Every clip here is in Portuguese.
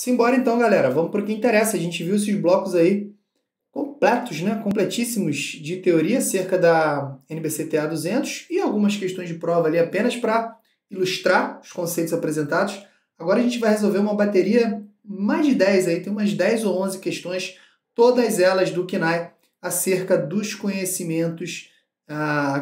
Simbora então, galera. Vamos para o que interessa. A gente viu esses blocos aí completos, né? Completíssimos de teoria acerca da NBCTA 200 e algumas questões de prova ali apenas para ilustrar os conceitos apresentados. Agora a gente vai resolver uma bateria mais de 10 aí, tem umas 10 ou 11 questões, todas elas do KNAI, acerca dos conhecimentos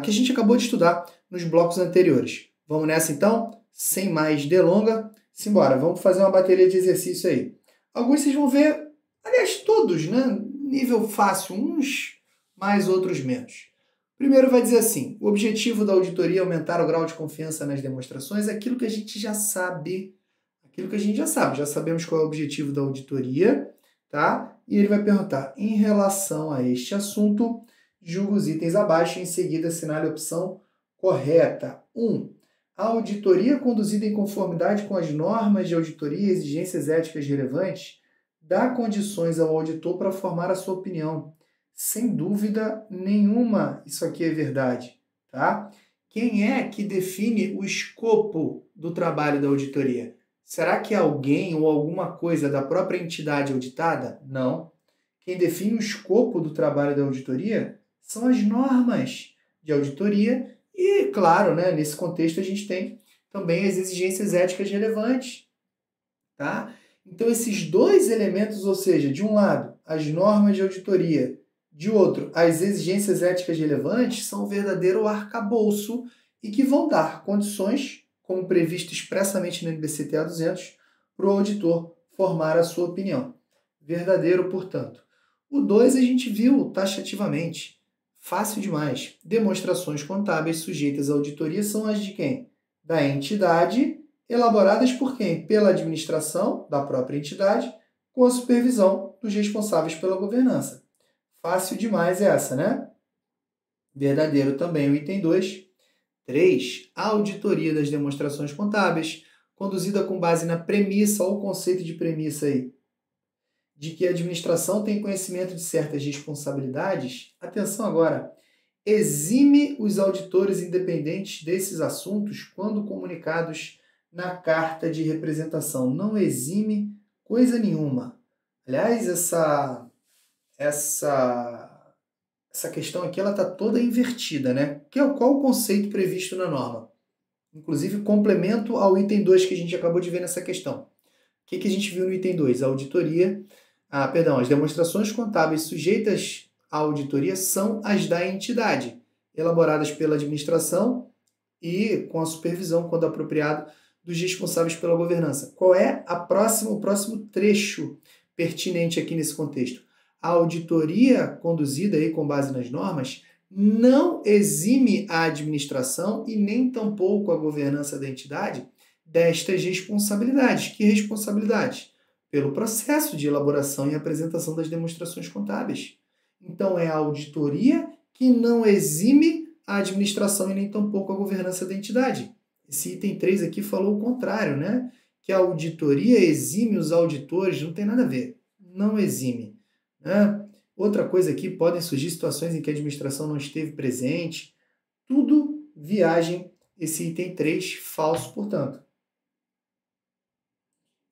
que a gente acabou de estudar nos blocos anteriores. Vamos nessa então? Sem mais delonga, simbora, vamos fazer uma bateria de exercício aí. Alguns vocês vão ver, aliás, todos, né? Nível fácil, uns mais, outros menos. Primeiro vai dizer assim, o objetivo da auditoria é aumentar o grau de confiança nas demonstrações, aquilo que a gente já sabe, já sabemos qual é o objetivo da auditoria, tá? E ele vai perguntar, em relação a este assunto, julga os itens abaixo e em seguida assinale a opção correta. 1. A auditoria conduzida em conformidade com as normas de auditoria e exigências éticas relevantes dá condições ao auditor para formar a sua opinião. Sem dúvida nenhuma, isso aqui é verdade, tá? Quem é que define o escopo do trabalho da auditoria? Será que é alguém ou alguma coisa da própria entidade auditada? Não. Quem define o escopo do trabalho da auditoria são as normas de auditoria e, claro, né, nesse contexto a gente tem também as exigências éticas relevantes, tá? Então, esses dois elementos, ou seja, de um lado, as normas de auditoria, de outro, as exigências éticas relevantes, são o verdadeiro arcabouço e que vão dar condições, como previsto expressamente no NBCTA 200, para o auditor formar a sua opinião. Verdadeiro, portanto. O 2 a gente viu taxativamente. Fácil demais. Demonstrações contábeis sujeitas à auditoria são as de quem? Da entidade, elaboradas por quem? Pela administração da própria entidade, com a supervisão dos responsáveis pela governança. Fácil demais essa, né? Verdadeiro também o item 2. 3. A auditoria das demonstrações contábeis, conduzida com base na premissa, ou conceito de premissa aí, de que a administração tem conhecimento de certas responsabilidades, atenção agora, exime os auditores independentes desses assuntos quando comunicados na carta de representação. Não exime coisa nenhuma. Aliás, essa questão aqui ela está toda invertida, né? Qual o conceito previsto na norma? Inclusive, complemento ao item 2 que a gente acabou de ver nessa questão. O que a gente viu no item 2? A auditoria, as demonstrações contábeis sujeitas à auditoria são as da entidade, elaboradas pela administração e com a supervisão, quando apropriado, dos responsáveis pela governança. Qual é o próximo trecho pertinente aqui nesse contexto? A auditoria conduzida aí com base nas normas não exime a administração e nem tampouco a governança da entidade destas responsabilidades. Que responsabilidades? Pelo processo de elaboração e apresentação das demonstrações contábeis. Então, é a auditoria que não exime a administração e nem tampouco a governança da entidade. Esse item 3 aqui falou o contrário, né? Que a auditoria exime os auditores, não tem nada a ver. Não exime. Né? Outra coisa aqui, podem surgir situações em que a administração não esteve presente. Tudo viagem, esse item 3, falso, portanto.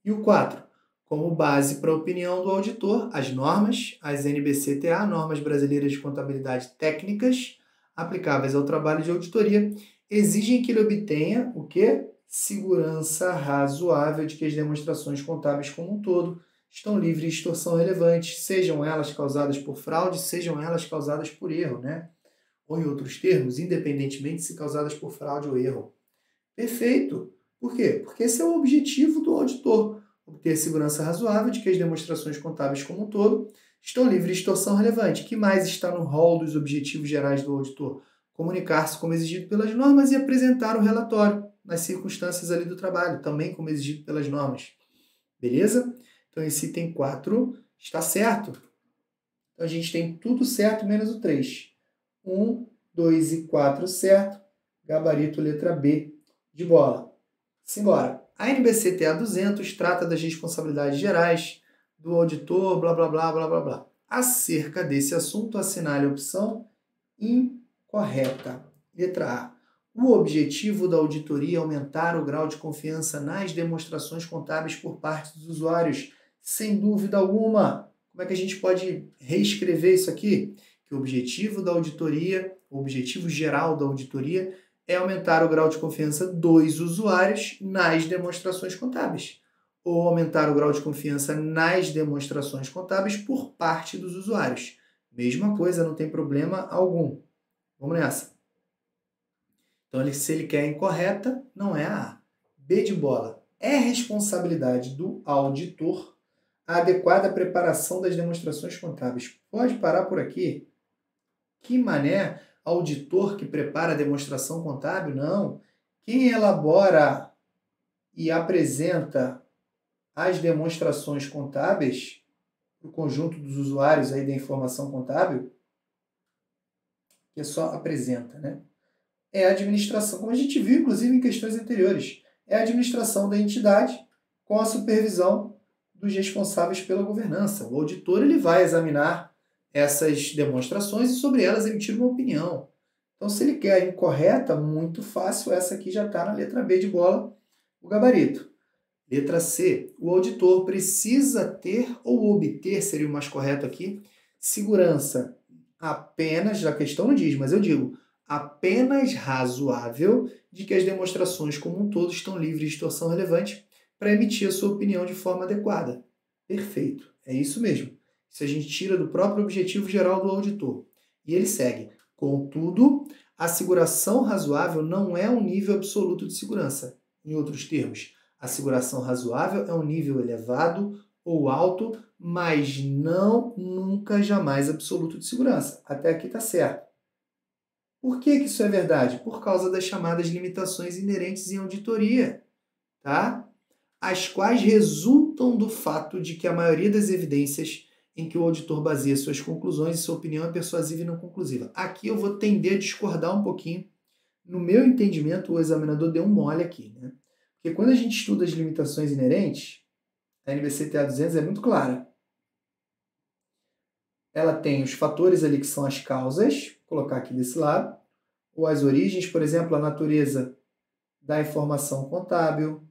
E o 4, como base para a opinião do auditor, as normas, as NBCTA, Normas Brasileiras de Contabilidade Técnicas, aplicáveis ao trabalho de auditoria, exigem que ele obtenha o quê? Segurança razoável de que as demonstrações contábeis como um todo estão livres de extorsão relevante, sejam elas causadas por fraude, sejam elas causadas por erro, né? Ou, em outros termos, independentemente se causadas por fraude ou erro. Perfeito! Por quê? Porque esse é o objetivo do auditor, obter segurança razoável de que as demonstrações contábeis como um todo estão livres de extorsão relevante. O que mais está no rol dos objetivos gerais do auditor? Comunicar-se como exigido pelas normas e apresentar o relatório nas circunstâncias ali do trabalho, também como exigido pelas normas. Beleza? Então, esse item 4 está certo. Então, a gente tem tudo certo menos o 3. 1, 2 e 4 certo. Gabarito letra B de bola. Simbora. A NBCTA 200 trata das responsabilidades gerais do auditor, blá, blá, blá, blá, blá, blá. Acerca desse assunto, assinale a opção incorreta. Letra A. O objetivo da auditoria é aumentar o grau de confiança nas demonstrações contábeis por parte dos usuários, sem dúvida alguma. Como é que a gente pode reescrever isso aqui? Que o objetivo da auditoria, o objetivo geral da auditoria, é aumentar o grau de confiança dos usuários nas demonstrações contábeis, ou aumentar o grau de confiança nas demonstrações contábeis por parte dos usuários. Mesma coisa, não tem problema algum. Vamos nessa. Então, se ele quer incorreta, não é a A. B de bola. É responsabilidade do auditor a adequada preparação das demonstrações contábeis. Pode parar por aqui? Que mané? Auditor que prepara a demonstração contábil? Não. Quem elabora e apresenta as demonstrações contábeis para o conjunto dos usuários aí da informação contábil, que só apresenta, né? É a administração, como a gente viu, inclusive, em questões anteriores. É a administração da entidade com a supervisão dos responsáveis pela governança. O auditor ele vai examinar essas demonstrações e sobre elas emitir uma opinião. Então, se ele quer a incorreta, muito fácil, essa aqui já está na letra B de bola, o gabarito. Letra C, o auditor precisa ter ou obter, seria o mais correto aqui, segurança apenas, a questão não diz, mas eu digo, apenas razoável de que as demonstrações como um todo estão livres de distorção relevante para emitir a sua opinião de forma adequada. Perfeito, é isso mesmo. Isso a gente tira do próprio objetivo geral do auditor. E ele segue. Contudo, a asseguração razoável não é um nível absoluto de segurança. Em outros termos, a asseguração razoável é um nível elevado ou alto, mas não nunca jamais absoluto de segurança. Até aqui está certo. Por que isso é verdade? Por causa das chamadas limitações inerentes em auditoria, tá? As quais resultam do fato de que a maioria das evidências em que o auditor baseia suas conclusões e sua opinião é persuasiva e não conclusiva. Aqui eu vou tender a discordar um pouquinho. No meu entendimento, o examinador deu um mole aqui, né? Porque quando a gente estuda as limitações inerentes, a NBC-TA 200 é muito clara. Ela tem os fatores ali que são as causas, vou colocar aqui desse lado, ou as origens, por exemplo, a natureza da informação contábil,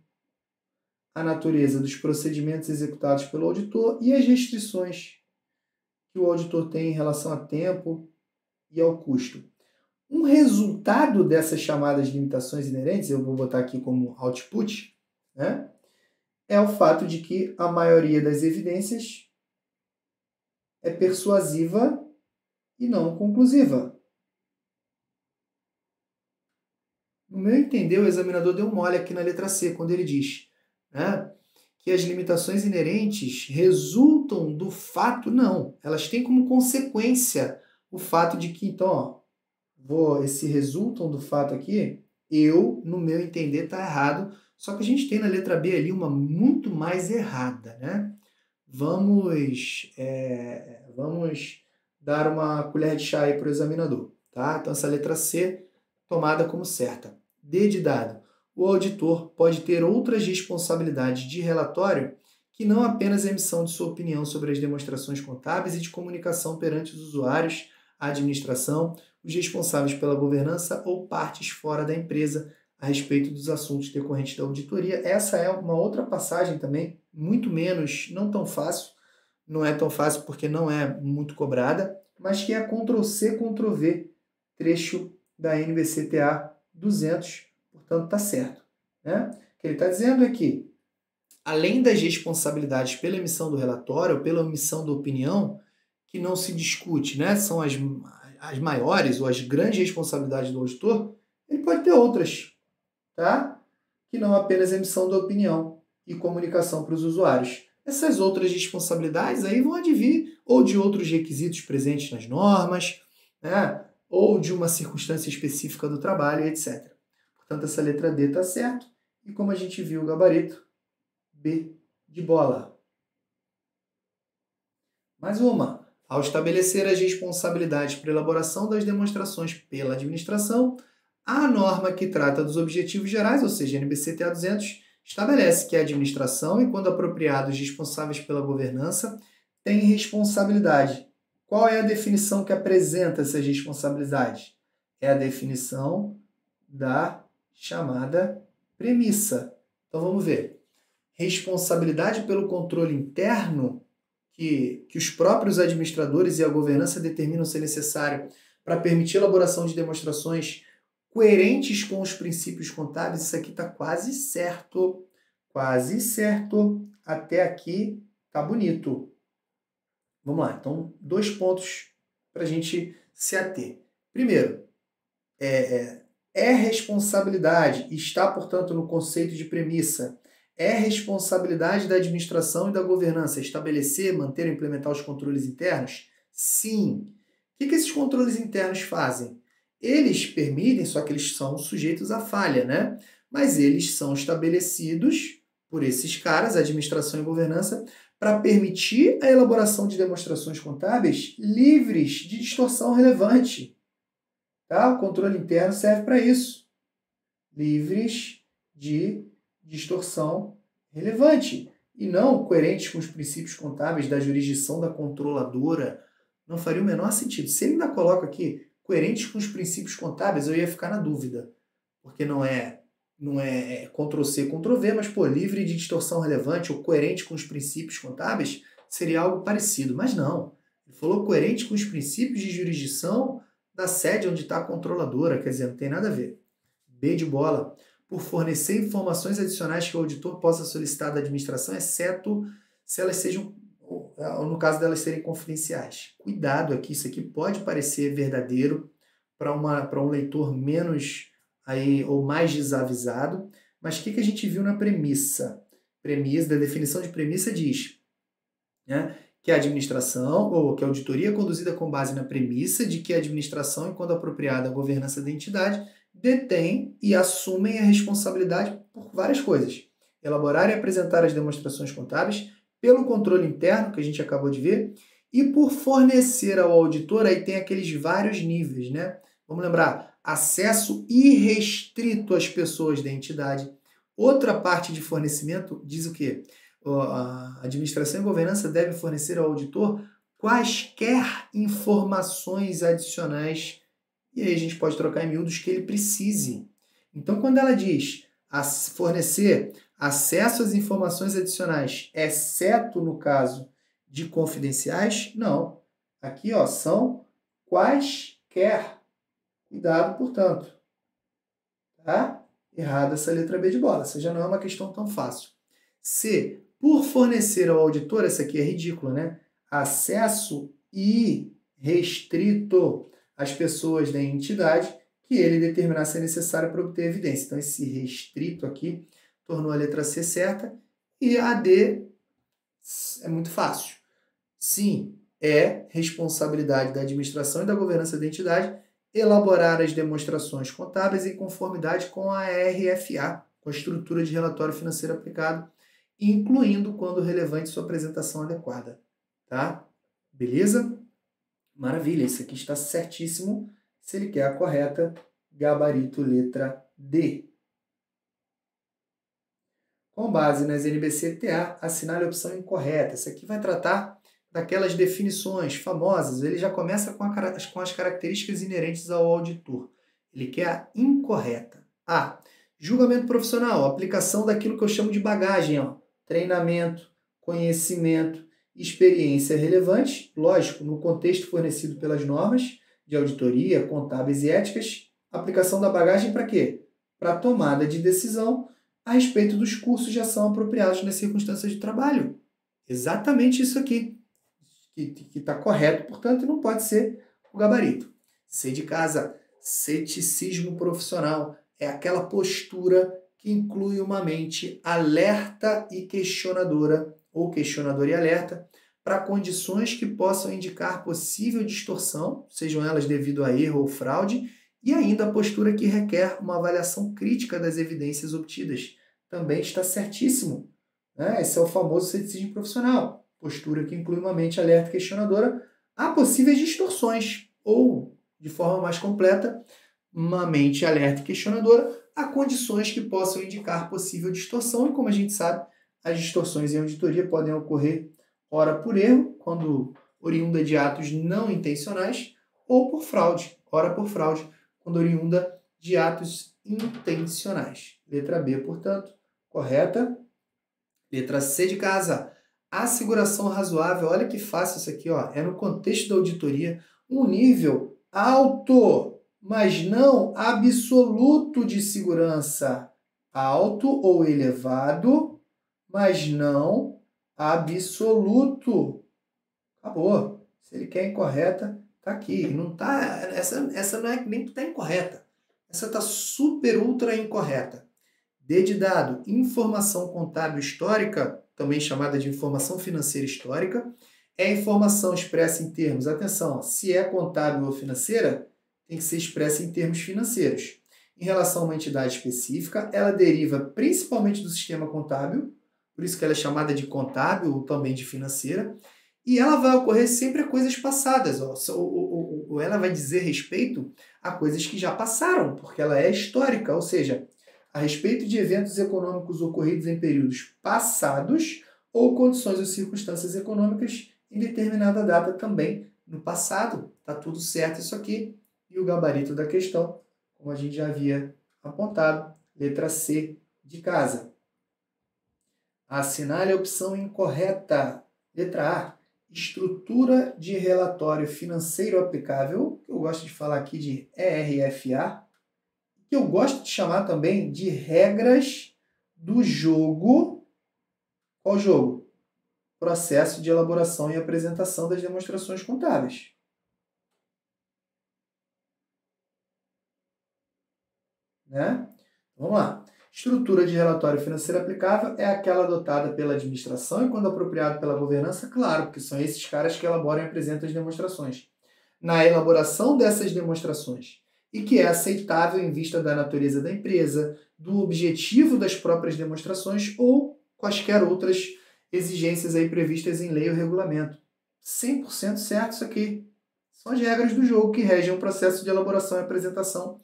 a natureza dos procedimentos executados pelo auditor e as restrições que o auditor tem em relação a tempo e ao custo. Um resultado dessas chamadas limitações inerentes, eu vou botar aqui como output, né, é o fato de que a maioria das evidências é persuasiva e não conclusiva. No meu entender, o examinador deu mole aqui na letra C, quando ele diz, né, que as limitações inerentes resultam do fato, não, elas têm como consequência o fato de que, então, esse resultam do fato aqui, no meu entender, está errado, só que a gente tem na letra B ali uma muito mais errada, né? Vamos dar uma colher de chá aí para o examinador, tá? Então, essa letra C tomada como certa. D de dado. O auditor pode ter outras responsabilidades de relatório que não apenas a emissão de sua opinião sobre as demonstrações contábeis e de comunicação perante os usuários, a administração, os responsáveis pela governança ou partes fora da empresa a respeito dos assuntos decorrentes da auditoria. Essa é uma outra passagem também, muito menos, não tão fácil, não é tão fácil porque não é muito cobrada, mas que é Ctrl+C, Ctrl+V, trecho da NBC-TA 200, portanto está certo, né? O que ele está dizendo é que, além das responsabilidades pela emissão do relatório ou pela emissão da opinião, que não se discute, né? São as maiores ou as grandes responsabilidades do auditor, ele pode ter outras, tá? Que não apenas a emissão da opinião e comunicação para os usuários. Essas outras responsabilidades aí vão advir ou de outros requisitos presentes nas normas, né? Ou de uma circunstância específica do trabalho, etc. Portanto, essa letra D está certo. E como a gente viu o gabarito, B de bola. Mais uma. Ao estabelecer as responsabilidades para a elaboração das demonstrações pela administração, a norma que trata dos objetivos gerais, ou seja, a NBC-TA 200, estabelece que a administração e, quando apropriado, os responsáveis pela governança têm responsabilidade. Qual é a definição que apresenta essas responsabilidades? É a definição da chamada premissa. Então vamos ver. Responsabilidade pelo controle interno que os próprios administradores e a governança determinam ser necessário para permitir a elaboração de demonstrações coerentes com os princípios contábeis. Isso aqui está quase certo. Quase certo. Até aqui tá bonito. Vamos lá. Então, 2 pontos para a gente se ater. Primeiro, é responsabilidade, está, portanto, no conceito de premissa, é responsabilidade da administração e da governança estabelecer, manter e implementar os controles internos? Sim. O que esses controles internos fazem? Eles permitem, só que eles são sujeitos à falha, né? Mas eles são estabelecidos por esses caras, administração e governança, para permitir a elaboração de demonstrações contábeis livres de distorção relevante. Tá? O controle interno serve para isso. Livres de distorção relevante. E não coerentes com os princípios contábeis da jurisdição da controladora. Não faria o menor sentido. Se ele ainda coloca aqui coerentes com os princípios contábeis, eu ia ficar na dúvida. Porque não é Ctrl+C, Ctrl+V, mas, livre de distorção relevante ou coerente com os princípios contábeis seria algo parecido. Mas não. Ele falou coerente com os princípios de jurisdição da sede onde está a controladora, quer dizer, não tem nada a ver. B de bola. Por fornecer informações adicionais que o auditor possa solicitar da administração, exceto se elas sejam, ou no caso delas serem confidenciais. Cuidado aqui, isso aqui pode parecer verdadeiro para um leitor menos ou mais desavisado, mas o que a gente viu na premissa? Da definição de premissa diz, né, que a administração, ou que a auditoria é conduzida com base na premissa de que a administração, enquanto apropriada à governança da entidade, detém e assumem a responsabilidade por várias coisas. Elaborar e apresentar as demonstrações contábeis, pelo controle interno, que a gente acabou de ver, e por fornecer ao auditor, aí tem aqueles vários níveis, né? Vamos lembrar, acesso irrestrito às pessoas da entidade. Outra parte de fornecimento diz o quê? A administração e governança deve fornecer ao auditor quaisquer informações adicionais, e aí a gente pode trocar em miúdos, que ele precise. Então, quando ela diz fornecer acesso às informações adicionais, exceto no caso de confidenciais, não. Aqui, são quaisquer. Cuidado, portanto. Tá? Errada essa letra B de bola. Essa já não é uma questão tão fácil. C. Por fornecer ao auditor, essa aqui é ridícula, né? Acesso irrestrito às pessoas da entidade que ele determinar ser necessário para obter evidência. Então, esse restrito aqui tornou a letra C certa. E a D é muito fácil. Sim, é responsabilidade da administração e da governança da entidade elaborar as demonstrações contábeis em conformidade com a RFA, com a estrutura de relatório financeiro aplicado, incluindo, quando relevante, sua apresentação adequada. Tá? Beleza? Maravilha, isso aqui está certíssimo. Se ele quer a correta, gabarito letra D. Com base nas NBC-TA, assinale a opção incorreta. Isso aqui vai tratar daquelas definições famosas. Ele já começa com as características inerentes ao auditor. Ele quer a incorreta. A. Julgamento profissional, aplicação daquilo que eu chamo de bagagem. Treinamento, conhecimento, experiência relevante, lógico, no contexto fornecido pelas normas de auditoria, contábeis e éticas. Aplicação da bagagem para quê? Para tomada de decisão a respeito dos cursos de ação apropriados nas circunstâncias de trabalho. Exatamente isso aqui, que está correto, portanto, não pode ser o gabarito. C de casa, ceticismo profissional, é aquela postura que inclui uma mente alerta e questionadora, ou questionadora e alerta, para condições que possam indicar possível distorção, sejam elas devido a erro ou fraude, e ainda a postura que requer uma avaliação crítica das evidências obtidas. Também está certíssimo. Né? Esse é o famoso ceticismo profissional. Postura que inclui uma mente alerta e questionadora a possíveis distorções, ou, de forma mais completa, uma mente alerta e questionadora a condições que possam indicar possível distorção. E como a gente sabe, as distorções em auditoria podem ocorrer ora por erro, quando oriunda de atos não intencionais, ou por fraude, ora por fraude, quando oriunda de atos intencionais. Letra B, portanto, correta. Letra C de casa. Asseguração razoável. Olha que fácil isso aqui, ó. É no contexto da auditoria um nível alto, mas não absoluto de segurança. Alto ou elevado, mas não absoluto. Acabou. Se ele quer incorreta, tá aqui. Não tá, essa não é nem que tá incorreta. Essa tá super ultra incorreta. D de dado, informação contábil histórica, também chamada de informação financeira histórica, é informação expressa em termos, atenção, se é contábil ou financeira, tem que ser expressa em termos financeiros. Em relação a uma entidade específica, ela deriva principalmente do sistema contábil, por isso que ela é chamada de contábil ou também de financeira, e ela vai ocorrer sempre a coisas passadas, ou ela vai dizer respeito a coisas que já passaram, porque ela é histórica, ou seja, a respeito de eventos econômicos ocorridos em períodos passados ou condições ou circunstâncias econômicas em determinada data também no passado. Tá tudo certo isso aqui. E o gabarito da questão, como a gente já havia apontado, letra C de casa. Assinale a opção incorreta. Letra A. Estrutura de relatório financeiro aplicável, que eu gosto de falar aqui de ERFA, que eu gosto de chamar também de regras do jogo. Qual jogo? Processo de elaboração e apresentação das demonstrações contábeis. Né? Vamos lá. Estrutura de relatório financeiro aplicável é aquela adotada pela administração e, quando apropriado, pela governança, claro, porque são esses caras que elaboram e apresentam as demonstrações. Na elaboração dessas demonstrações, e que é aceitável em vista da natureza da empresa, do objetivo das próprias demonstrações ou quaisquer outras exigências aí previstas em lei ou regulamento. 100% certo isso aqui. São as regras do jogo que regem o processo de elaboração e apresentação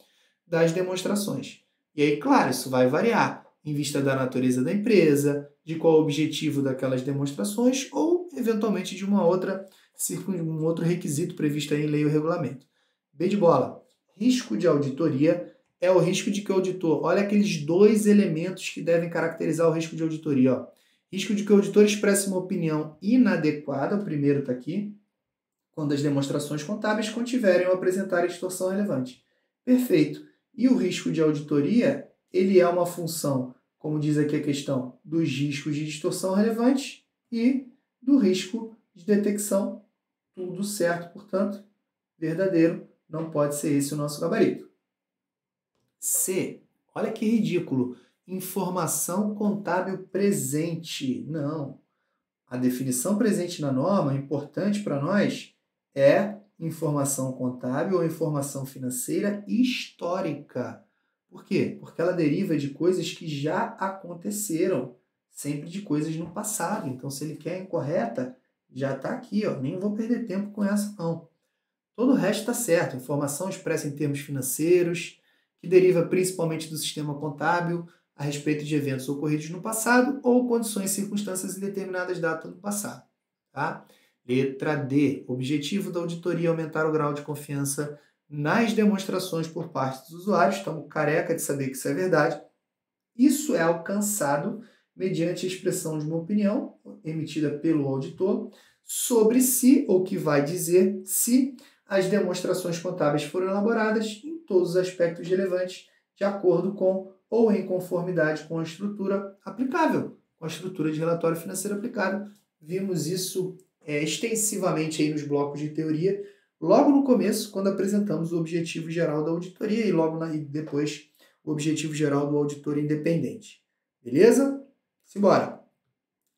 das demonstrações. E aí, claro, isso vai variar em vista da natureza da empresa, de qual o objetivo daquelas demonstrações ou, eventualmente, de um outro requisito previsto aí em lei ou regulamento. B de bola. Risco de auditoria é o risco de que o auditor... Olha aqueles dois elementos que devem caracterizar o risco de auditoria. Ó. Risco de que o auditor expresse uma opinião inadequada, o primeiro está aqui, quando as demonstrações contábeis contiverem ou apresentarem distorção relevante. Perfeito. E o risco de auditoria, ele é uma função, como diz aqui a questão, dos riscos de distorção relevante e do risco de detecção. Tudo certo, portanto, verdadeiro. Não pode ser esse o nosso gabarito. C. Olha que ridículo. Informação contábil presente. Não. A definição presente na norma, importante para nós, é informação contábil ou informação financeira histórica. Por quê? Porque ela deriva de coisas que já aconteceram, sempre de coisas no passado. Então, se ele quer incorreta, já está aqui, ó. Nem vou perder tempo com essa, não. Todo o resto está certo. Informação expressa em termos financeiros, que deriva principalmente do sistema contábil, a respeito de eventos ocorridos no passado ou condições e circunstâncias em determinadas datas no passado. Tá? Letra D. Objetivo da auditoria é aumentar o grau de confiança nas demonstrações por parte dos usuários. Estamos careca de saber que isso é verdade. Isso é alcançado mediante a expressão de uma opinião emitida pelo auditor sobre se, ou que vai dizer se, as demonstrações contábeis foram elaboradas em todos os aspectos relevantes de acordo com ou em conformidade com a estrutura aplicável, com a estrutura de relatório financeiro aplicado. Vimos isso extensivamente aí nos blocos de teoria, logo no começo, quando apresentamos o objetivo geral da auditoria e logo depois o objetivo geral do auditor independente. Beleza? Simbora!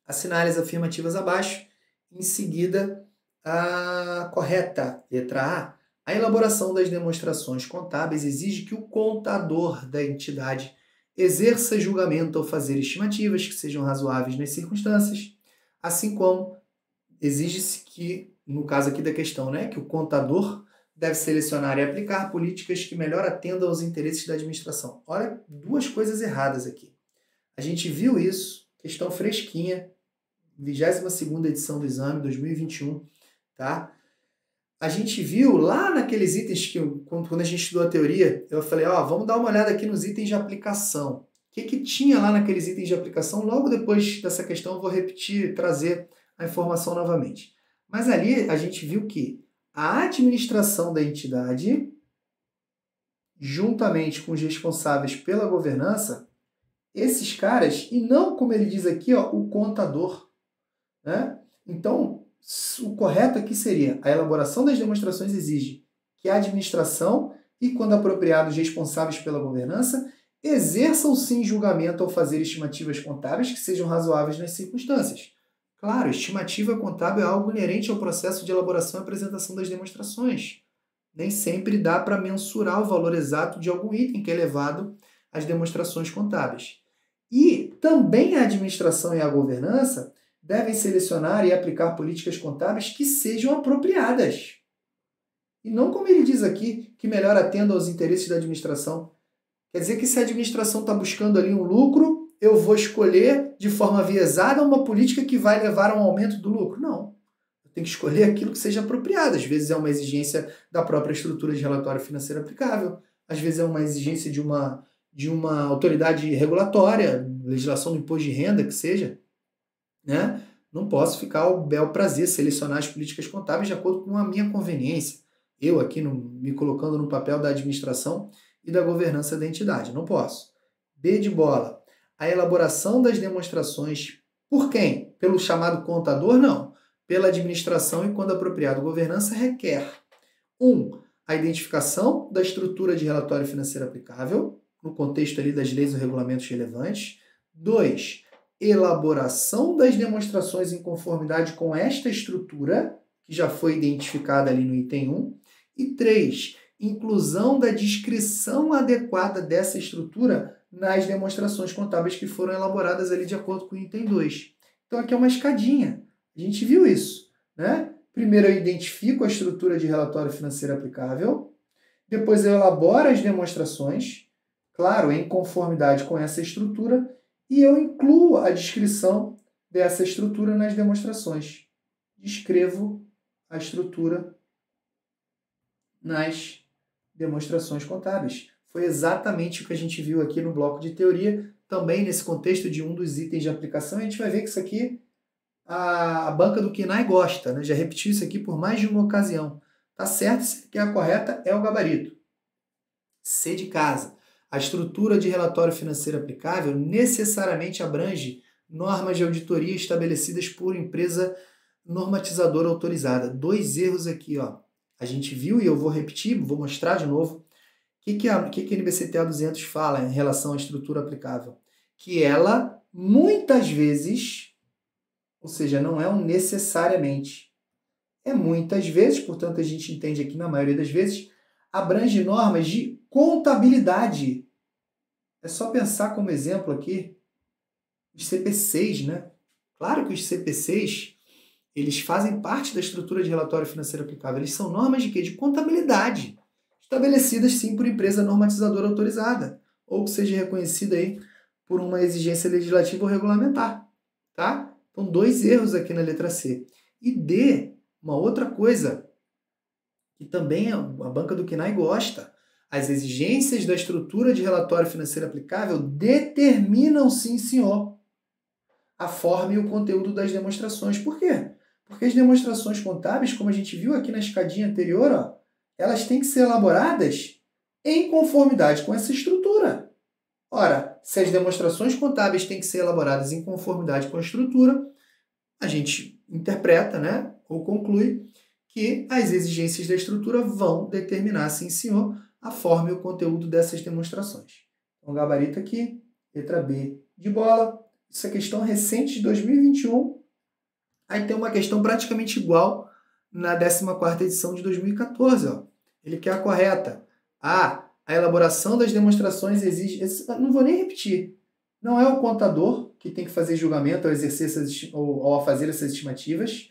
Assinale as afirmativas abaixo. Em seguida, a correta, letra A. A elaboração das demonstrações contábeis exige que o contador da entidade exerça julgamento ao fazer estimativas que sejam razoáveis nas circunstâncias, assim como exige-se que, no caso aqui da questão, né, que o contador deve selecionar e aplicar políticas que melhor atendam aos interesses da administração. Olha, duas coisas erradas aqui. A gente viu isso, questão fresquinha, 22ª edição do exame, 2021, tá? a gente viu lá naqueles itens que, quando a gente estudou a teoria, eu falei, ó, vamos dar uma olhada aqui nos itens de aplicação. O que tinha lá naqueles itens de aplicação? Logo depois dessa questão eu vou repetir, trazer a informação novamente. Mas ali a gente viu que a administração da entidade, juntamente com os responsáveis pela governança, esses caras, e não como ele diz aqui, ó, o contador, né? Então, o correto aqui seria: a elaboração das demonstrações exige que a administração e, quando apropriado, os responsáveis pela governança exerçam sim julgamento ao fazer estimativas contábeis que sejam razoáveis nas circunstâncias. Claro, estimativa contábil é algo inerente ao processo de elaboração e apresentação das demonstrações. Nem sempre dá para mensurar o valor exato de algum item que é levado às demonstrações contábeis. E também a administração e a governança devem selecionar e aplicar políticas contábeis que sejam apropriadas. E não como ele diz aqui, que melhor atenda aos interesses da administração. Quer dizer que se a administração está buscando ali um lucro, eu vou escolher de forma aviesada uma política que vai levar a um aumento do lucro? Não. Eu tenho que escolher aquilo que seja apropriado. Às vezes é uma exigência da própria estrutura de relatório financeiro aplicável, às vezes é uma exigência de uma autoridade regulatória, legislação do imposto de renda, que seja. Né? Não posso ficar ao bel prazer selecionar as políticas contábeis de acordo com a minha conveniência. Eu aqui me colocando no papel da administração e da governança da entidade. Não posso. B de bola. A elaboração das demonstrações por quem? Pelo chamado contador? Não. Pela administração e, quando apropriado, governança requer 1. A identificação da estrutura de relatório financeiro aplicável, no contexto ali das leis ou regulamentos relevantes. 2. Elaboração das demonstrações em conformidade com esta estrutura, que já foi identificada ali no item 1. E 3. Inclusão da descrição adequada dessa estrutura nas demonstrações contábeis que foram elaboradas ali de acordo com o item 2. Então aqui é uma escadinha. A gente viu isso, né? Primeiro eu identifico a estrutura de relatório financeiro aplicável, depois eu elaboro as demonstrações, claro, em conformidade com essa estrutura, e eu incluo a descrição dessa estrutura nas demonstrações. Descrevo a estrutura nas demonstrações contábeis. Foi exatamente o que a gente viu aqui no bloco de teoria, também nesse contexto de um dos itens de aplicação. A gente vai ver que isso aqui a banca do KNAI gosta, né? Já repetiu isso aqui por mais de uma ocasião. Tá certo, se que a correta é o gabarito. C de casa. A estrutura de relatório financeiro aplicável necessariamente abrange normas de auditoria estabelecidas por empresa normatizadora autorizada. 2 erros aqui, ó. A gente viu, e eu vou repetir, vou mostrar de novo, o que a NBCTA 200 fala em relação à estrutura aplicável? Que ela, muitas vezes, ou seja, não é um necessariamente, é muitas vezes, portanto a gente entende aqui na maioria das vezes, abrange normas de contabilidade. É só pensar como exemplo aqui os CPCs, né? Claro que os CPCs, eles fazem parte da estrutura de relatório financeiro aplicável. Eles são normas de quê? De contabilidade, estabelecidas sim por empresa normatizadora autorizada, ou que seja reconhecida aí por uma exigência legislativa ou regulamentar, tá? Então, 2 erros aqui na letra C. E D, uma outra coisa que também a banca do KNAI gosta. As exigências da estrutura de relatório financeiro aplicável determinam, sim, senhor, a forma e o conteúdo das demonstrações. Por quê? Porque as demonstrações contábeis, como a gente viu aqui na escadinha anterior, ó, elas têm que ser elaboradas em conformidade com essa estrutura. Ora, se as demonstrações contábeis têm que ser elaboradas em conformidade com a estrutura, a gente interpreta, né, ou conclui que as exigências da estrutura vão determinar, sim, senhor, a forma e o conteúdo dessas demonstrações. Então, gabarito aqui, letra B de bola. Isso é questão recente de 2021. Aí tem uma questão praticamente igual na 14ª edição de 2014. Ó. Ele quer a correta. A elaboração das demonstrações exige... Não vou nem repetir. Não é o contador que tem que fazer julgamento ao fazer essas estimativas.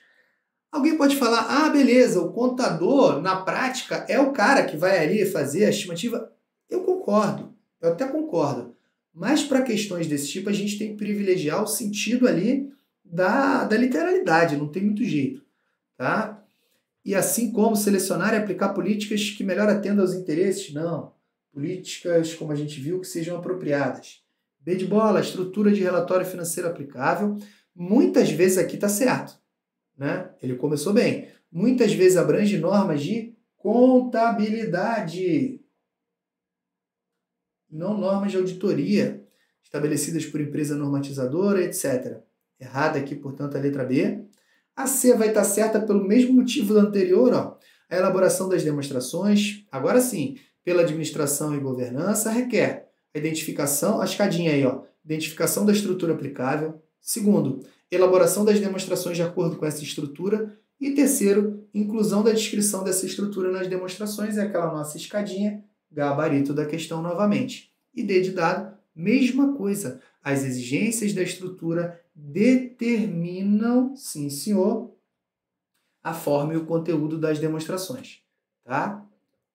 Alguém pode falar, ah, beleza, o contador, na prática, é o cara que vai ali fazer a estimativa. Eu concordo, eu até concordo. Mas para questões desse tipo, a gente tem que privilegiar o sentido ali da literalidade, não tem muito jeito, tá? e assim como selecionar e aplicar políticas que melhor atendam aos interesses? Não. Políticas, como a gente viu, que sejam apropriadas. B de bola, estrutura de relatório financeiro aplicável. Muitas vezes aqui está certo, né? Ele começou bem. Muitas vezes abrange normas de contabilidade, não normas de auditoria, estabelecidas por empresa normatizadora, etc. Errada aqui, portanto, a letra B. A C vai estar certa pelo mesmo motivo do anterior, ó. A elaboração das demonstrações, agora sim, pela administração e governança, requer a identificação, a escadinha aí, ó, identificação da estrutura aplicável. Segundo, elaboração das demonstrações de acordo com essa estrutura. E terceiro, inclusão da descrição dessa estrutura nas demonstrações, é aquela nossa escadinha, gabarito da questão novamente. E D de dado, mesma coisa. As exigências da estrutura determinam, sim senhor, a forma e o conteúdo das demonstrações. Tá?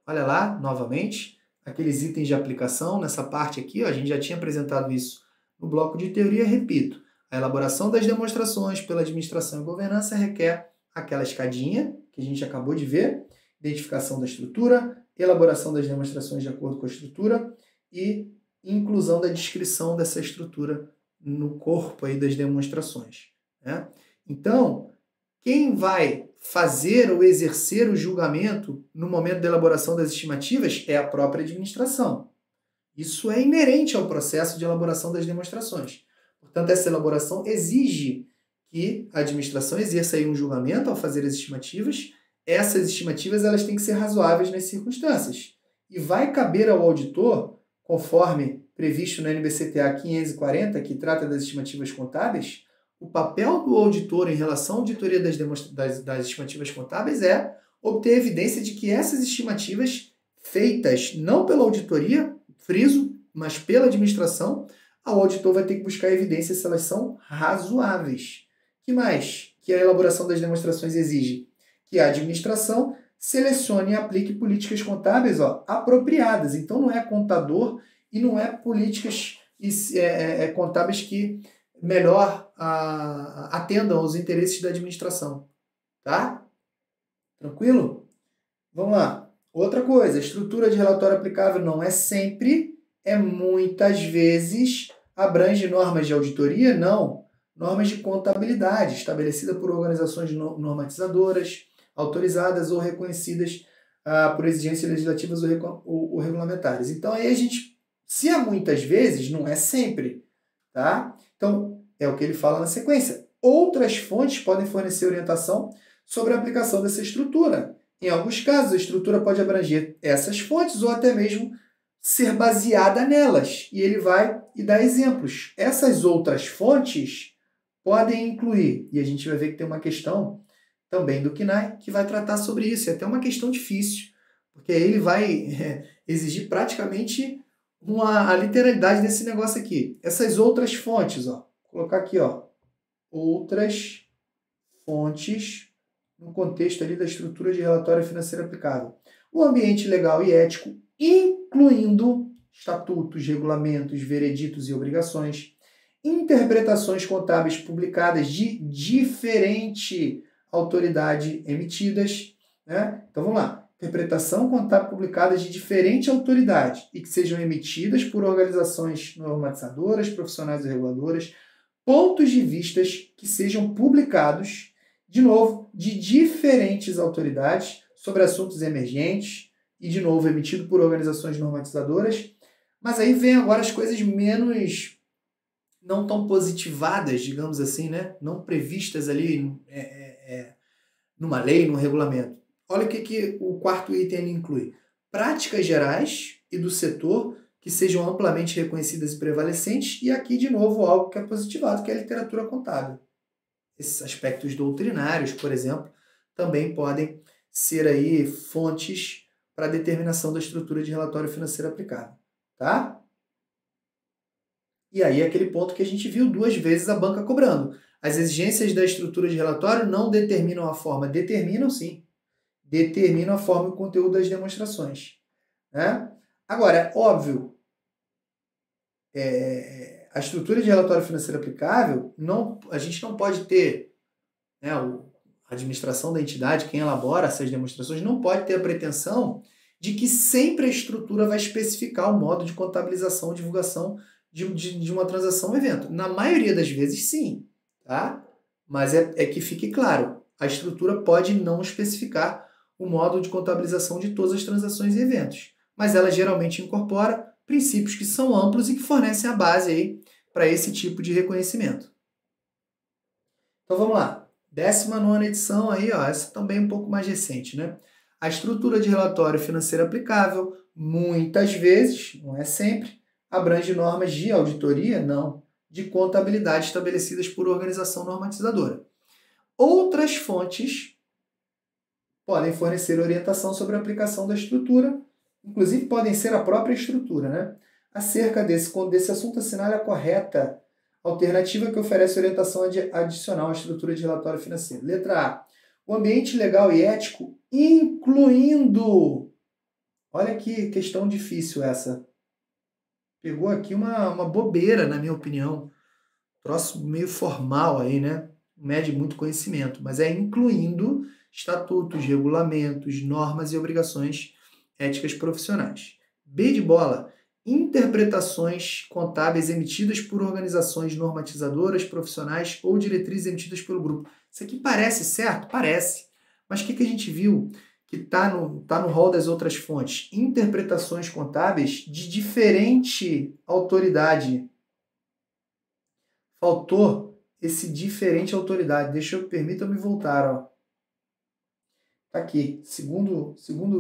Olha lá, novamente, aqueles itens de aplicação, nessa parte aqui, ó, a gente já tinha apresentado isso no bloco de teoria, repito. A elaboração das demonstrações pela administração e governança requer aquela escadinha que a gente acabou de ver, identificação da estrutura, elaboração das demonstrações de acordo com a estrutura e inclusão da descrição dessa estrutura no corpo aí das demonstrações, né? Então, quem vai fazer ou exercer o julgamento no momento da elaboração das estimativas é a própria administração. Isso é inerente ao processo de elaboração das demonstrações. Portanto, essa elaboração exige que a administração exerça aí um julgamento ao fazer as estimativas. Essas estimativas elas têm que ser razoáveis nas circunstâncias. E vai caber ao auditor, conforme previsto na NBCTA 540, que trata das estimativas contábeis, o papel do auditor em relação à auditoria das estimativas contábeis é obter evidência de que essas estimativas feitas não pela auditoria, friso, mas pela administração, o auditor vai ter que buscar evidência se elas são razoáveis. Que mais que a elaboração das demonstrações exige? Que a administração selecione e aplique políticas contábeis apropriadas. Então não é contador e não é políticas contábeis que melhor atendam aos interesses da administração. Tá? Tranquilo? Vamos lá. Outra coisa, a estrutura de relatório aplicável não é sempre, é muitas vezes, abrange normas de auditoria? Não. Normas de contabilidade, estabelecidas por organizações normatizadoras, autorizadas ou reconhecidas por exigências legislativas ou regulamentares. Então, aí a gente, se é muitas vezes, não é sempre, tá? Então, é o que ele fala na sequência. Outras fontes podem fornecer orientação sobre a aplicação dessa estrutura. Em alguns casos, a estrutura pode abranger essas fontes ou até mesmo ser baseada nelas. E ele vai e dá exemplos. Essas outras fontes podem incluir, e a gente vai ver que tem uma questão também do CNAE que vai tratar sobre isso. É até uma questão difícil, porque aí ele vai exigir praticamente a literalidade desse negócio aqui. Essas outras fontes, vou colocar aqui, outras fontes no contexto ali da estrutura de relatório financeiro aplicável. O ambiente legal e ético, incluindo estatutos, regulamentos, vereditos e obrigações, interpretações contábeis publicadas de diferente autoridade emitidas, né? Então vamos lá. Interpretação contábil publicadas de diferente autoridade e que sejam emitidas por organizações normatizadoras, profissionais e reguladoras, pontos de vistas que sejam publicados, de novo, de diferentes autoridades sobre assuntos emergentes e, de novo, emitido por organizações normatizadoras. Mas aí vem agora as coisas menos não tão positivadas, digamos assim, né? Não previstas ali numa lei, num regulamento. Olha o que o quarto item inclui. Práticas gerais e do setor que sejam amplamente reconhecidas e prevalecentes, e aqui, de novo, algo que é positivado, que é a literatura contábil. Esses aspectos doutrinários, por exemplo, também podem ser aí fontes para a determinação da estrutura de relatório financeiro aplicável. Tá? E aí, aquele ponto que a gente viu 2 vezes a banca cobrando. As exigências da estrutura de relatório não determinam a forma. Determinam, sim. Determinam a forma e o conteúdo das demonstrações. Né? Agora, é óbvio, a estrutura de relatório financeiro aplicável, a gente não pode ter, né, a administração da entidade, quem elabora essas demonstrações, não pode ter a pretensão de que sempre a estrutura vai especificar o modo de contabilização e divulgação de uma transação ou evento. Na maioria das vezes, sim, tá? Mas é que fique claro, a estrutura pode não especificar o modo de contabilização de todas as transações e eventos, mas ela geralmente incorpora princípios que são amplos e que fornecem a base aí para esse tipo de reconhecimento. Então vamos lá, 19ª edição aí, ó, essa também é um pouco mais recente, né? A estrutura de relatório financeiro aplicável, muitas vezes, não é sempre, abrange normas de auditoria, não, de contabilidade estabelecidas por organização normatizadora. Outras fontes podem fornecer orientação sobre a aplicação da estrutura, inclusive podem ser a própria estrutura, né? Acerca desse assunto, assinale a correta alternativa que oferece orientação adicional à estrutura de relatório financeiro. Letra A. O ambiente legal e ético, incluindo... Olha que questão difícil essa. Pegou aqui uma bobeira, na minha opinião. Troço meio formal aí, né? Mede muito conhecimento, mas é incluindo estatutos, regulamentos, normas e obrigações éticas profissionais. B de bola. Interpretações contábeis emitidas por organizações normatizadoras, profissionais ou diretrizes emitidas pelo grupo. Isso aqui parece certo? Parece. Mas o que a gente viu que está no rol das outras fontes? Interpretações contábeis de diferente autoridade. Faltou esse diferente autoridade. Permitam-me voltar, ó. Tá aqui, segundo rol. Segundo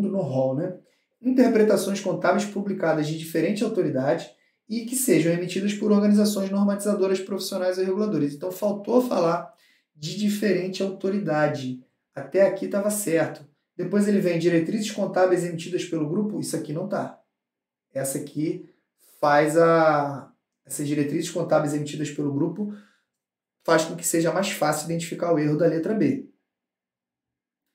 no rol, né? Interpretações contábeis publicadas de diferente autoridade e que sejam emitidas por organizações normatizadoras, profissionais ou reguladores. Então, faltou falar de diferente autoridade. Até aqui estava certo. Depois ele vem diretrizes contábeis emitidas pelo grupo. Isso aqui não tá. Essa aqui faz essas diretrizes contábeis emitidas pelo grupo faz com que seja mais fácil identificar o erro da letra B.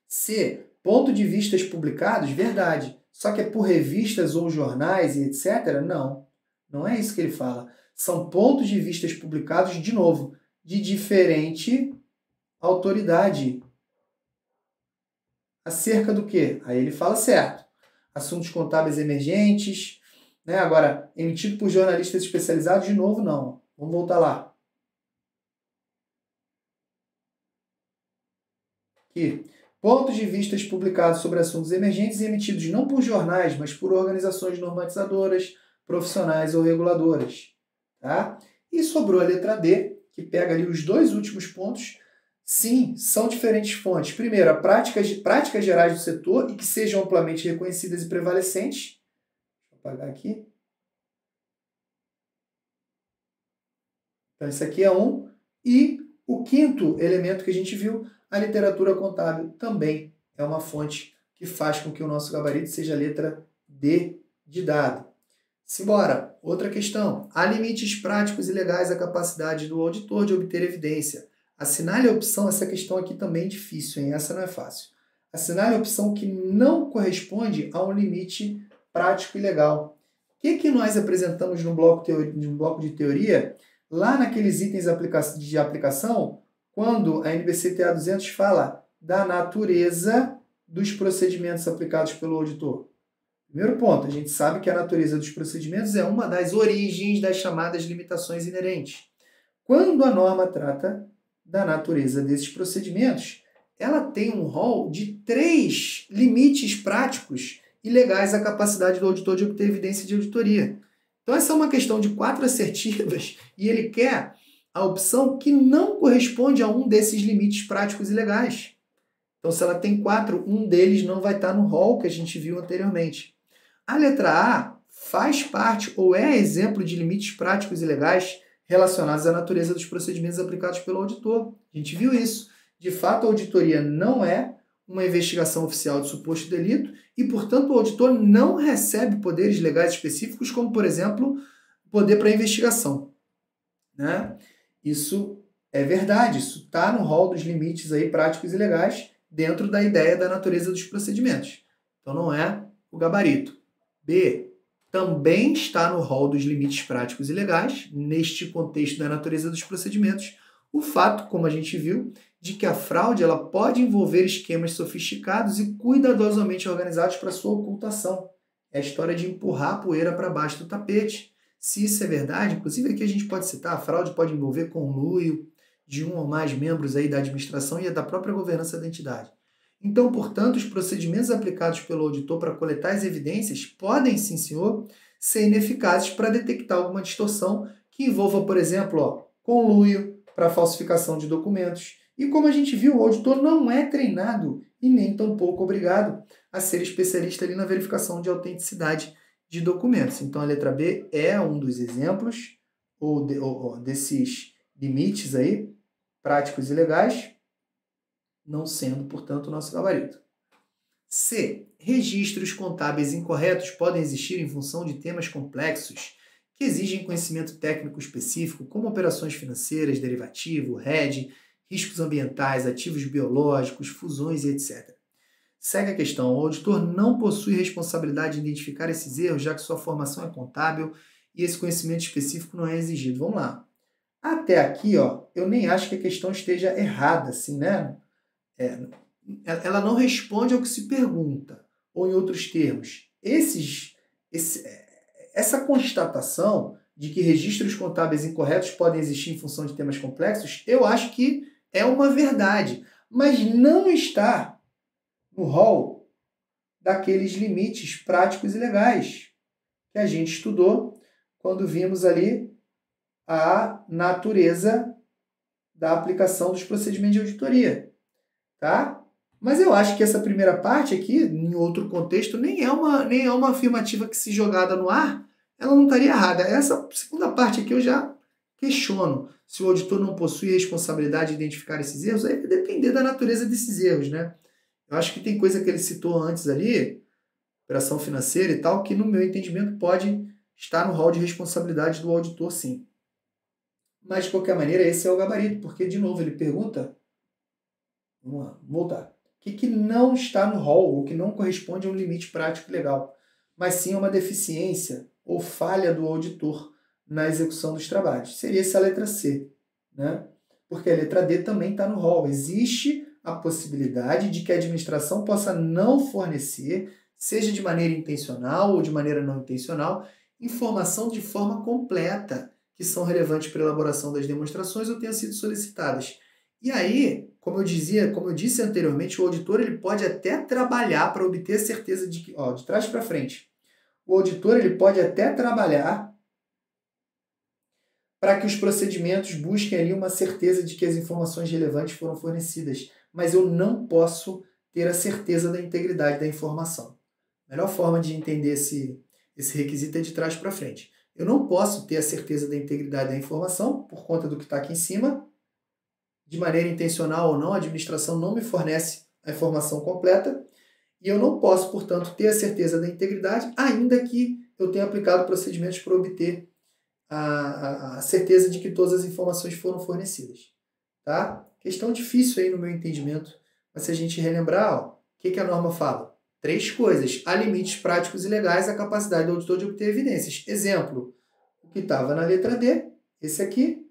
C. Ponto de vistas publicados, verdade. Só que é por revistas ou jornais e etc? Não. Não é isso que ele fala. São pontos de vistas publicados, de novo, de diferente autoridade. Acerca do quê? Aí ele fala certo. Assuntos contábeis emergentes, né? Agora, emitido por jornalistas especializados, de novo, não. Vamos voltar lá. Aqui. Pontos de vistas publicados sobre assuntos emergentes e emitidos não por jornais, mas por organizações normatizadoras, profissionais ou reguladoras. Tá? E sobrou a letra D, que pega ali os dois últimos pontos. Sim, são diferentes fontes. Primeiro, práticas gerais do setor e que sejam amplamente reconhecidas e prevalecentes. Vou apagar aqui. Então, esse aqui é um. E o quinto elemento que a gente viu, a literatura contábil, também é uma fonte que faz com que o nosso gabarito seja a letra D de dado. Simbora, outra questão. Há limites práticos e legais à capacidade do auditor de obter evidência. Assinale a opção, essa questão aqui também é difícil, hein? Essa não é fácil. Assinale a opção que não corresponde a um limite prático e legal. O que nós apresentamos no bloco de teoria? Lá naqueles itens de aplicação, quando a NBC-TA 200 fala da natureza dos procedimentos aplicados pelo auditor. Primeiro ponto, a gente sabe que a natureza dos procedimentos é uma das origens das chamadas limitações inerentes. Quando a norma trata da natureza desses procedimentos, ela tem um rol de 3 limites práticos e legais à capacidade do auditor de obter evidência de auditoria. Então essa é uma questão de 4 assertivas e ele quer a opção que não corresponde a um desses limites práticos e legais. Então se ela tem 4, um deles não vai estar no rol que a gente viu anteriormente. A letra A faz parte ou é exemplo de limites práticos e legais relacionados à natureza dos procedimentos aplicados pelo auditor. A gente viu isso. De fato, a auditoria não é uma investigação oficial de suposto delito e, portanto, o auditor não recebe poderes legais específicos, como, por exemplo, poder para investigação. Né? Isso é verdade, isso está no rol dos limites aí práticos e legais dentro da ideia da natureza dos procedimentos. Então, não é o gabarito. B, também está no rol dos limites práticos e legais, neste contexto da natureza dos procedimentos, o fato, como a gente viu, de que a fraude ela pode envolver esquemas sofisticados e cuidadosamente organizados para sua ocultação. É a história de empurrar a poeira para baixo do tapete. Se isso é verdade, inclusive aqui a gente pode citar, a fraude pode envolver conluio de um ou mais membros aí da administração e da própria governança da entidade. Então, portanto, os procedimentos aplicados pelo auditor para coletar as evidências podem, sim senhor, ser ineficazes para detectar alguma distorção que envolva, por exemplo, conluio para falsificação de documentos. E como a gente viu, o auditor não é treinado e nem tampouco obrigado a ser especialista ali na verificação de autenticidade de documentos. Então, a letra B é um dos exemplos desses limites aí, práticos e legais, não sendo, portanto, o nosso gabarito. C. Registros contábeis incorretos podem existir em função de temas complexos que exigem conhecimento técnico específico, como operações financeiras, derivativo, hedge, riscos ambientais, ativos biológicos, fusões e etc. Segue a questão. O auditor não possui responsabilidade de identificar esses erros, já que sua formação é contábil e esse conhecimento específico não é exigido. Vamos lá. Até aqui, eu nem acho que a questão esteja errada, assim, né? Ela não responde ao que se pergunta, ou em outros termos, essa constatação de que registros contábeis incorretos podem existir em função de temas complexos, eu acho que é uma verdade, mas não está no rol daqueles limites práticos e legais que a gente estudou quando vimos ali a natureza da aplicação dos procedimentos de auditoria, tá? Mas eu acho que essa primeira parte aqui, em outro contexto, nem é uma afirmativa que, se jogada no ar, ela não estaria errada. Essa segunda parte aqui eu já questiono. Se o auditor não possui responsabilidade de identificar esses erros, aí vai depender da natureza desses erros, né? Eu acho que tem coisa que ele citou antes ali, operação financeira e tal, que no meu entendimento pode estar no rol de responsabilidade do auditor, sim. Mas, de qualquer maneira, esse é o gabarito, porque, de novo, ele pergunta... Vamos lá, voltar. O que não está no rol, ou que não corresponde a um limite prático e legal, mas sim a uma deficiência ou falha do auditor na execução dos trabalhos. Seria essa a letra C, né? Porque a letra D também está no rol. Existe a possibilidade de que a administração possa não fornecer, seja de maneira intencional ou de maneira não intencional, informação de forma completa que são relevantes para a elaboração das demonstrações ou tenham sido solicitadas. E aí, como eu disse anteriormente, o auditor ele pode até trabalhar para obter a certeza de que, de trás para frente, o auditor ele pode até trabalhar para que os procedimentos busquem ali uma certeza de que as informações relevantes foram fornecidas, mas eu não posso ter a certeza da integridade da informação. A melhor forma de entender esse requisito é de trás para frente. Eu não posso ter a certeza da integridade da informação por conta do que está aqui em cima. De maneira intencional ou não, a administração não me fornece a informação completa e eu não posso, portanto, ter a certeza da integridade, ainda que eu tenha aplicado procedimentos para obter a certeza de que todas as informações foram fornecidas. Tá? Questão difícil aí no meu entendimento, mas se a gente relembrar, o que a norma fala? 3 coisas. Há limites práticos e legais à capacidade do auditor de obter evidências. Exemplo, o que estava na letra D, esse aqui,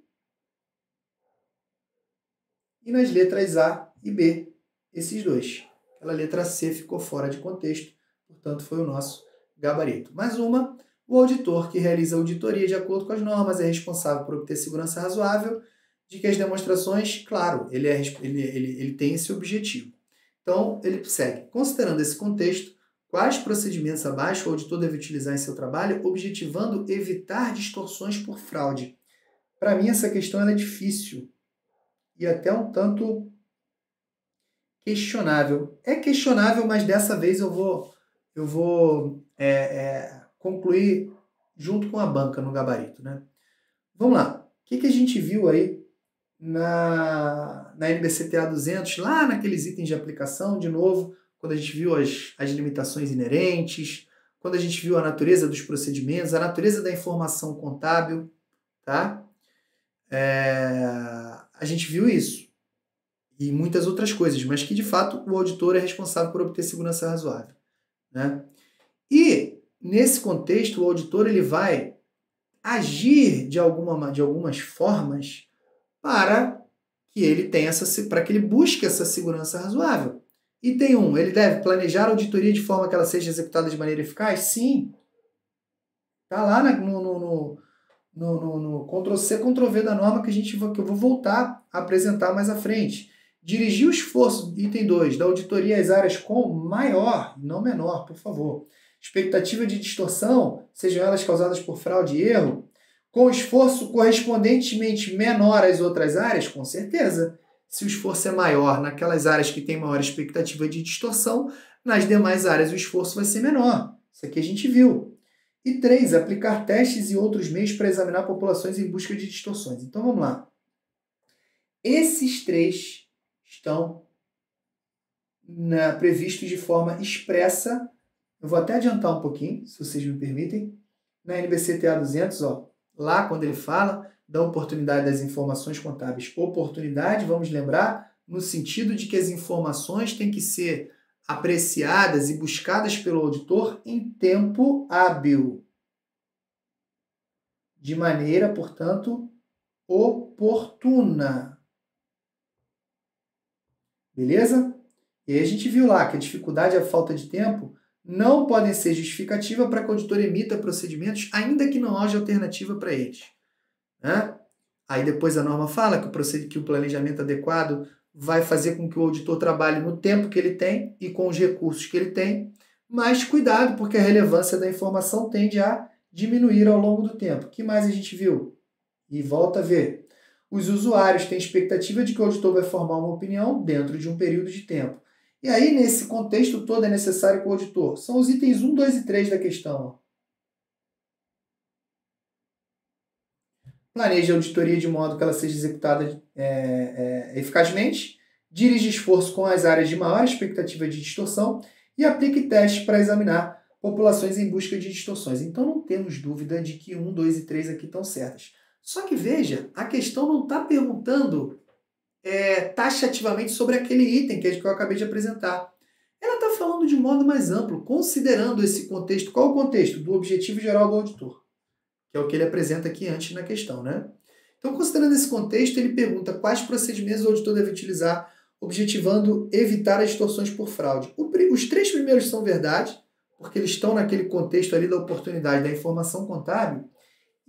e nas letras A e B, esses dois. Aquela letra C ficou fora de contexto, portanto foi o nosso gabarito. Mais uma, o auditor que realiza a auditoria de acordo com as normas é responsável por obter segurança razoável de que as demonstrações, claro, ele tem esse objetivo. Então, ele segue. Considerando esse contexto, quais procedimentos abaixo o auditor deve utilizar em seu trabalho, objetivando evitar distorções por fraude? Para mim, essa questão ela é difícil e até um tanto questionável. É questionável, mas dessa vez eu vou concluir junto com a banca no gabarito, né? Vamos lá. O que a gente viu aí na NBCTA 200, lá naqueles itens de aplicação, de novo, quando a gente viu as limitações inerentes, quando a gente viu a natureza dos procedimentos, a natureza da informação contábil, tá? A gente viu isso. E muitas outras coisas, mas que, de fato, o auditor é responsável por obter segurança razoável, né? E, nesse contexto, o auditor ele vai agir de algumas formas para que ele tenha para que ele busque essa segurança razoável. Item 1, ele deve planejar a auditoria de forma que ela seja executada de maneira eficaz? Sim. Está lá no Ctrl+C, Ctrl+V da norma que eu vou voltar a apresentar mais à frente. Dirigir o esforço, item 2, da auditoria às áreas com maior, não menor, por favor. Expectativa de distorção, sejam elas causadas por fraude e erro, com esforço correspondentemente menor às outras áreas, com certeza. Se o esforço é maior naquelas áreas que têm maior expectativa de distorção, nas demais áreas o esforço vai ser menor. Isso aqui a gente viu. E 3, aplicar testes e outros meios para examinar populações em busca de distorções. Então vamos lá. Esses 3 estão previstos de forma expressa. Eu vou até adiantar um pouquinho, se vocês me permitem. Na NBC-TA 200, ó, lá quando ele fala da oportunidade das informações contábeis. Oportunidade, vamos lembrar, no sentido de que as informações têm que ser apreciadas e buscadas pelo auditor em tempo hábil. De maneira, portanto, oportuna. Beleza? E aí a gente viu lá que a dificuldade e a falta de tempo não podem ser justificativa para que o auditor emita procedimentos, ainda que não haja alternativa para eles. Né? Aí depois a norma fala que o planejamento adequado vai fazer com que o auditor trabalhe no tempo que ele tem e com os recursos que ele tem, mas cuidado, porque a relevância da informação tende a diminuir ao longo do tempo. O que mais a gente viu? E volta a ver. Os usuários têm expectativa de que o auditor vai formar uma opinião dentro de um período de tempo. E aí, nesse contexto todo, é necessário que o auditor... São os itens 1, 2 e 3 da questão. Planeje a auditoria de modo que ela seja executada eficazmente, dirige esforço com as áreas de maior expectativa de distorção e aplique testes para examinar populações em busca de distorções. Então não temos dúvida de que 1, 2 e 3 aqui estão certas. Só que veja, a questão não está perguntando taxativamente sobre aquele item que eu acabei de apresentar. Ela está falando de modo mais amplo, considerando esse contexto. Qual o contexto? Do objetivo geral do auditor, que é o que ele apresenta aqui antes na questão, né? Então, considerando esse contexto, ele pergunta quais procedimentos o auditor deve utilizar, objetivando evitar as distorções por fraude. Os 3 primeiros são verdade, porque eles estão naquele contexto ali da oportunidade da informação contábil.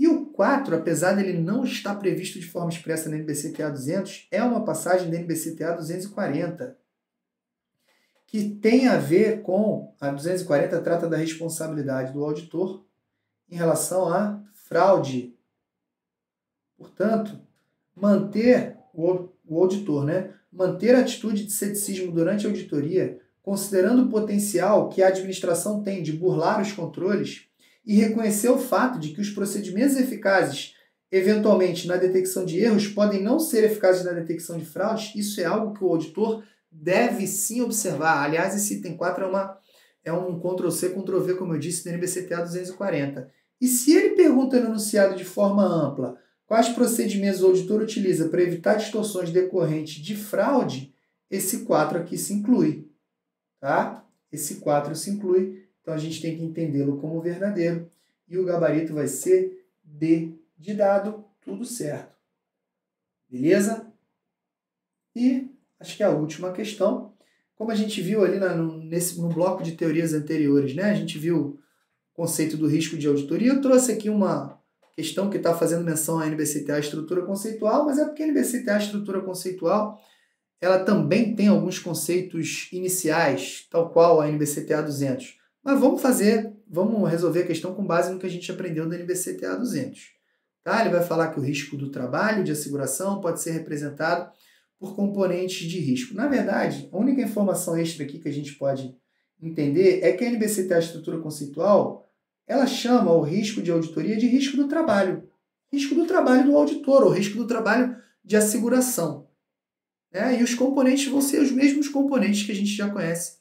E o 4, apesar dele não estar previsto de forma expressa na NBC-TA 200, é uma passagem da NBC-TA 240, que tem a ver com... A 240 trata da responsabilidade do auditor em relação à fraude. Portanto, manter o auditor, né? Manter a atitude de ceticismo durante a auditoria, considerando o potencial que a administração tem de burlar os controles e reconhecer o fato de que os procedimentos eficazes, eventualmente na detecção de erros, podem não ser eficazes na detecção de fraudes, isso é algo que o auditor deve sim observar. Aliás, esse item 4 é um Ctrl+C, Ctrl+V, como eu disse, do NBC-TA 240. E se ele pergunta no enunciado de forma ampla quais procedimentos o auditor utiliza para evitar distorções decorrentes de fraude, esse 4 aqui se inclui. Tá? Esse 4 se inclui, então a gente tem que entendê-lo como verdadeiro. E o gabarito vai ser D de dado, tudo certo. Beleza? E acho que é a última questão. Como a gente viu ali no bloco de teorias anteriores, né? A gente viu conceito do risco de auditoria. Eu trouxe aqui uma questão que está fazendo menção à NBC-TA estrutura conceitual, mas é porque a NBC-TA estrutura conceitual ela também tem alguns conceitos iniciais, tal qual a NBC-TA 200. Mas vamos resolver a questão com base no que a gente aprendeu da NBC-TA 200. Tá? Ele vai falar que o risco do trabalho, de asseguração, pode ser representado por componentes de risco. Na verdade, a única informação extra aqui que a gente pode entender é que a NBC-TA estrutura conceitual ela chama o risco de auditoria de risco do trabalho. Risco do trabalho do auditor, ou risco do trabalho de asseguração. E os componentes vão ser os mesmos componentes que a gente já conhece,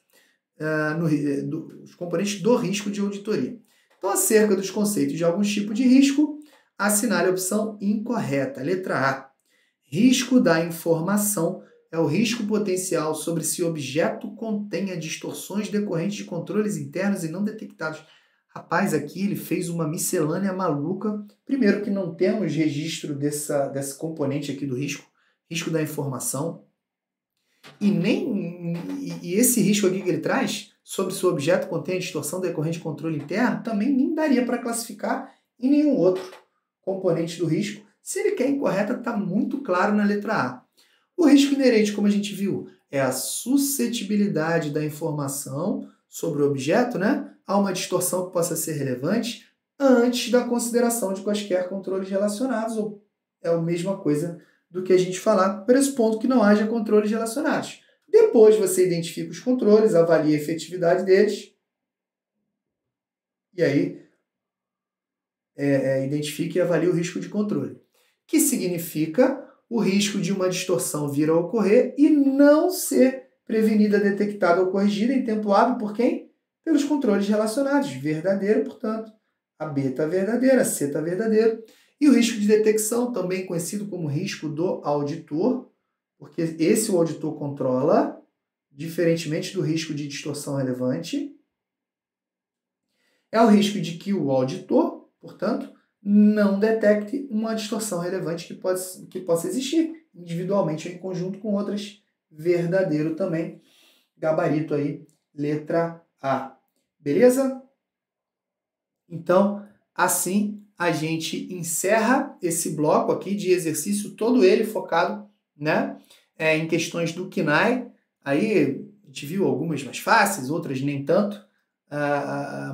os componentes do risco de auditoria. Então, acerca dos conceitos de alguns tipos de risco, assinale a opção incorreta. Letra A. Risco da informação é o risco potencial sobre se o objeto contenha distorções decorrentes de controles internos e não detectados. Rapaz, aqui ele fez uma miscelânea maluca. Primeiro que não temos registro desse componente aqui do risco risco da informação, e esse risco aqui que ele traz sobre se o objeto contém a distorção decorrente de controle interno também nem daria para classificar em nenhum outro componente do risco. Se ele quer incorreta, está muito claro na letra A. O risco inerente, como a gente viu, é a suscetibilidade da informação sobre o objeto, né, a uma distorção que possa ser relevante antes da consideração de quaisquer controles relacionados, ou é a mesma coisa do que a gente falar, pressupondo que não haja controles relacionados. Depois você identifica os controles, avalia a efetividade deles, e aí identifica e avalia o risco de controle, que significa o risco de uma distorção vir a ocorrer e não ser prevenida, detectada ou corrigida em tempo hábil por quem? Pelos controles relacionados. Verdadeiro, portanto, a B está verdadeira, a C está verdadeiro. E o risco de detecção, também conhecido como risco do auditor, porque esse o auditor controla, diferentemente do risco de distorção relevante, é o risco de que o auditor, portanto, não detecte uma distorção relevante que possa existir individualmente ou em conjunto com outras. Verdadeiro também. Gabarito aí, letra A. Beleza? Então, assim a gente encerra esse bloco aqui de exercício, todo ele focado, né, em questões do KNAI. Aí a gente viu algumas mais fáceis, outras nem tanto,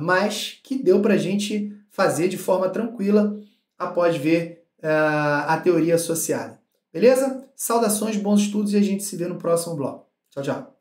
mas que deu para a gente fazer de forma tranquila após ver a teoria associada. Beleza? Saudações, bons estudos e a gente se vê no próximo bloco. Tchau, tchau.